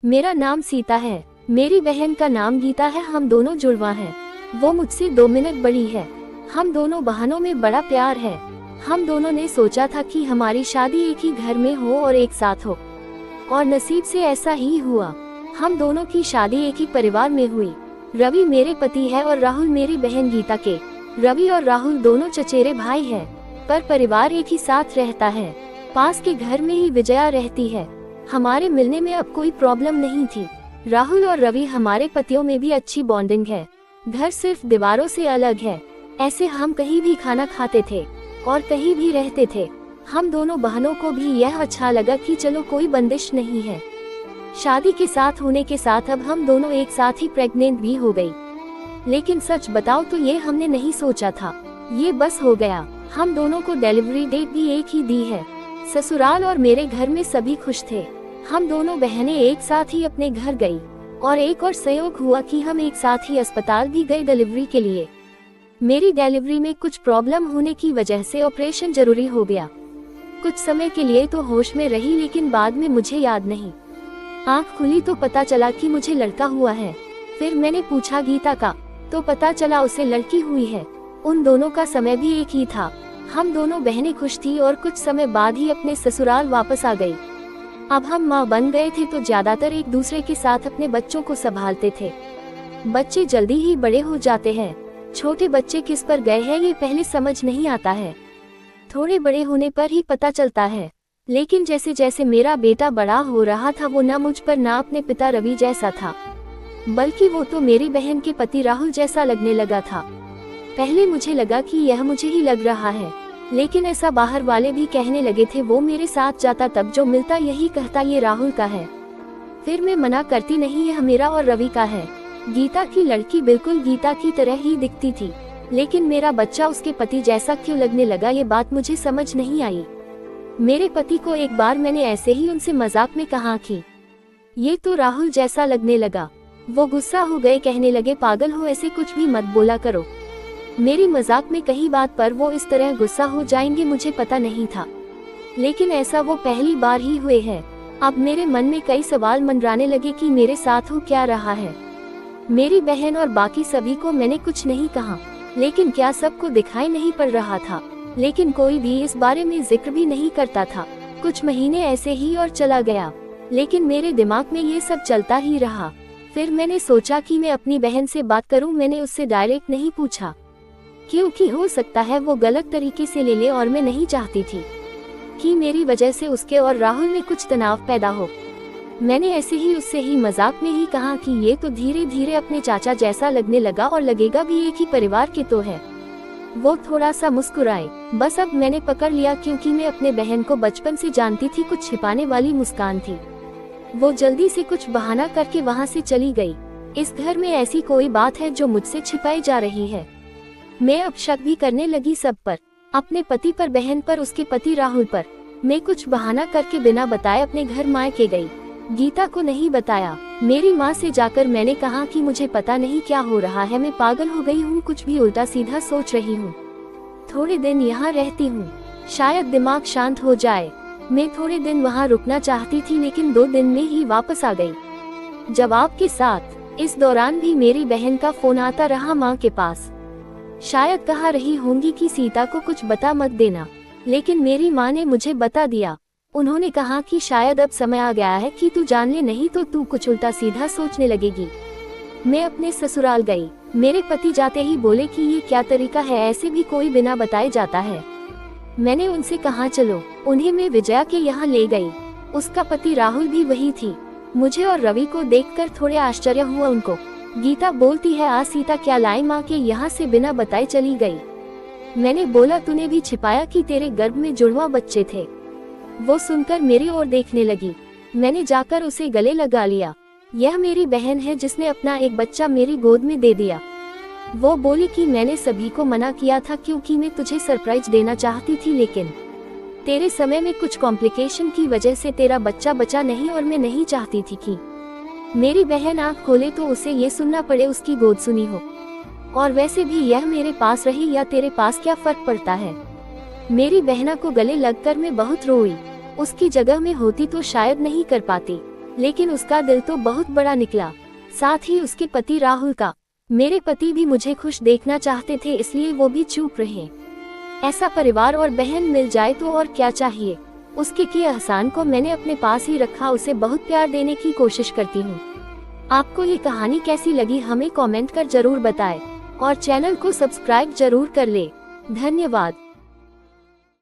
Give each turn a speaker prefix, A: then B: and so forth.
A: मेरा नाम सीता है। मेरी बहन का नाम गीता है। हम दोनों जुड़वा हैं। वो मुझसे 2 मिनट बड़ी है। हम दोनों बहनों में बड़ा प्यार है। हम दोनों ने सोचा था कि हमारी शादी एक ही घर में हो और एक साथ हो, और नसीब से ऐसा ही हुआ। हम दोनों की शादी एक ही परिवार में हुई। रवि मेरे पति है और राहुल मेरी बहन गीता के। रवि और राहुल दोनों चचेरे भाई हैं, पर परिवार एक ही साथ रहता है। पास के घर में ही विजया रहती है। हमारे मिलने में अब कोई प्रॉब्लम नहीं थी। राहुल और रवि हमारे पतियों में भी अच्छी बॉन्डिंग है। घर सिर्फ दीवारों से अलग है। ऐसे हम कहीं भी खाना खाते थे और कहीं भी रहते थे। हम दोनों बहनों को भी यह अच्छा लगा कि चलो कोई बंदिश नहीं है। शादी के साथ होने के साथ अब हम दोनों एक साथ ही प्रेग्नेंट भी हो गई। लेकिन सच बताओ तो ये हमने नहीं सोचा था, ये बस हो गया। हम दोनों को डिलीवरी डेट भी एक ही दी है। ससुराल और मेरे घर में सभी खुश थे। हम दोनों बहनें एक साथ ही अपने घर गई, और एक और संयोग हुआ कि हम एक साथ ही अस्पताल भी गए डिलीवरी के लिए। मेरी डिलीवरी में कुछ प्रॉब्लम होने की वजह से ऑपरेशन जरूरी हो गया। कुछ समय के लिए तो होश में रही, लेकिन बाद में मुझे याद नहीं। आँख खुली तो पता चला कि मुझे लड़का हुआ है। फिर मैंने पूछा गीता का, तो पता चला उसे लड़की हुई है। उन दोनों का समय भी एक ही था। हम दोनों बहनें खुश थी और कुछ समय बाद ही अपने ससुराल वापस आ गई। अब हम माँ बन गए थे तो ज्यादातर एक दूसरे के साथ अपने बच्चों को संभालते थे। बच्चे जल्दी ही बड़े हो जाते हैं। छोटे बच्चे किस पर गए हैं ये पहले समझ नहीं आता है, थोड़े बड़े होने पर ही पता चलता है। लेकिन जैसे जैसे मेरा बेटा बड़ा हो रहा था, वो ना मुझ पर ना अपने पिता रवि जैसा था, बल्कि वो तो मेरी बहन के पति राहुल जैसा लगने लगा था। पहले मुझे लगा कि यह मुझे ही लग रहा है, लेकिन ऐसा बाहर वाले भी कहने लगे थे। वो मेरे साथ जाता तब जो मिलता यही कहता ये राहुल का है। फिर मैं मना करती नहीं, यह मेरा और रवि का है। गीता की लड़की बिल्कुल गीता की तरह ही दिखती थी, लेकिन मेरा बच्चा उसके पति जैसा क्यों लगने लगा, ये बात मुझे समझ नहीं आई। मेरे पति को एक बार मैंने ऐसे ही उनसे मजाक में कहा कि ये तो राहुल जैसा लगने लगा। वो गुस्सा हो गए, कहने लगे पागल हो, ऐसे कुछ भी मत बोला करो। मेरी मजाक में कही बात पर वो इस तरह गुस्सा हो जाएंगे मुझे पता नहीं था, लेकिन ऐसा वो पहली बार ही हुए हैं। अब मेरे मन में कई सवाल मंडराने लगे कि मेरे साथ हो क्या रहा है। मेरी बहन और बाकी सभी को मैंने कुछ नहीं कहा, लेकिन क्या सबको दिखाई नहीं पड़ रहा था। लेकिन कोई भी इस बारे में जिक्र भी नहीं करता था। कुछ महीने ऐसे ही और चला गया, लेकिन मेरे दिमाग में ये सब चलता ही रहा। फिर मैंने सोचा कि मैं अपनी बहन से बात करूं। मैंने उससे डायरेक्ट नहीं पूछा, क्योंकि हो सकता है वो गलत तरीके से ले ले, और मैं नहीं चाहती थी कि मेरी वजह से उसके और राहुल में कुछ तनाव पैदा हो। मैंने ऐसे ही उससे ही मजाक में ही कहा कि ये तो धीरे धीरे अपने चाचा जैसा लगने लगा, और लगेगा भी एक ही परिवार के तो है। वो थोड़ा सा मुस्कुराए। बस अब मैंने पकड़ लिया, क्योंकि मैं अपने बहन को बचपन से जानती थी। कुछ छिपाने वाली मुस्कान थी। वो जल्दी से कुछ बहाना करके वहाँ से चली गई। इस घर में ऐसी कोई बात है जो मुझसे छिपाई जा रही है। मैं अब शक भी करने लगी सब पर, अपने पति पर, बहन पर, उसके पति राहुल पर। मैं कुछ बहाना करके बिना बताए अपने घर मायके गई। गीता को नहीं बताया। मेरी माँ से जाकर मैंने कहा कि मुझे पता नहीं क्या हो रहा है, मैं पागल हो गई हूँ, कुछ भी उल्टा सीधा सोच रही हूँ। थोड़े दिन यहाँ रहती हूँ, शायद दिमाग शांत हो जाए। मैं थोड़े दिन वहाँ रुकना चाहती थी, लेकिन 2 दिन में ही वापस आ गई। जवाब के साथ। इस दौरान भी मेरी बहन का फोन आता रहा माँ के पास। शायद कहा रही होंगी कि सीता को कुछ बता मत देना, लेकिन मेरी माँ ने मुझे बता दिया। उन्होंने कहा कि शायद अब समय आ गया है कि तू जान ले, नहीं तो तू कुछ उल्टा सीधा सोचने लगेगी। मैं अपने ससुराल गई। मेरे पति जाते ही बोले कि ये क्या तरीका है, ऐसे भी कोई बिना बताए जाता है। मैंने उनसे कहा चलो। उन्हें मैं विजया के यहाँ ले गई। उसका पति राहुल भी वही थी। मुझे और रवि को देखकर थोड़े आश्चर्य हुआ उनको। गीता बोलती है, आ सीता क्या लाई, माँ के यहाँ से बिना बताए चली गई। मैंने बोला तूने भी छिपाया कि तेरे गर्भ में जुड़वा बच्चे थे। वो सुनकर मेरी ओर देखने लगी। मैंने जाकर उसे गले लगा लिया। यह मेरी बहन है जिसने अपना एक बच्चा मेरी गोद में दे दिया। वो बोली कि मैंने सभी को मना किया था, क्योंकि मैं तुझे सरप्राइज देना चाहती थी, लेकिन तेरे समय में कुछ कॉम्प्लिकेशन की वजह से तेरा बच्चा बचा नहीं, और मैं नहीं चाहती थी कि मेरी बहन आँख खोले तो उसे ये सुनना पड़े उसकी गोद सुनी हो। और वैसे भी यह मेरे पास रही या तेरे पास क्या फर्क पड़ता है। मेरी बहना को गले लगकर मैं बहुत रोई। उसकी जगह में होती तो शायद नहीं कर पाती। लेकिन उसका दिल तो बहुत बड़ा निकला, साथ ही उसके पति राहुल का। मेरे पति भी मुझे खुश देखना चाहते थे, इसलिए वो भी चुप रहे। ऐसा परिवार और बहन मिल जाए तो और क्या चाहिए। उसके किए एहसान को मैंने अपने पास ही रखा, उसे बहुत प्यार देने की कोशिश करती हूँ। आपको ये कहानी कैसी लगी हमें कमेंट कर जरूर बताएं और चैनल को सब्सक्राइब जरूर कर ले। धन्यवाद।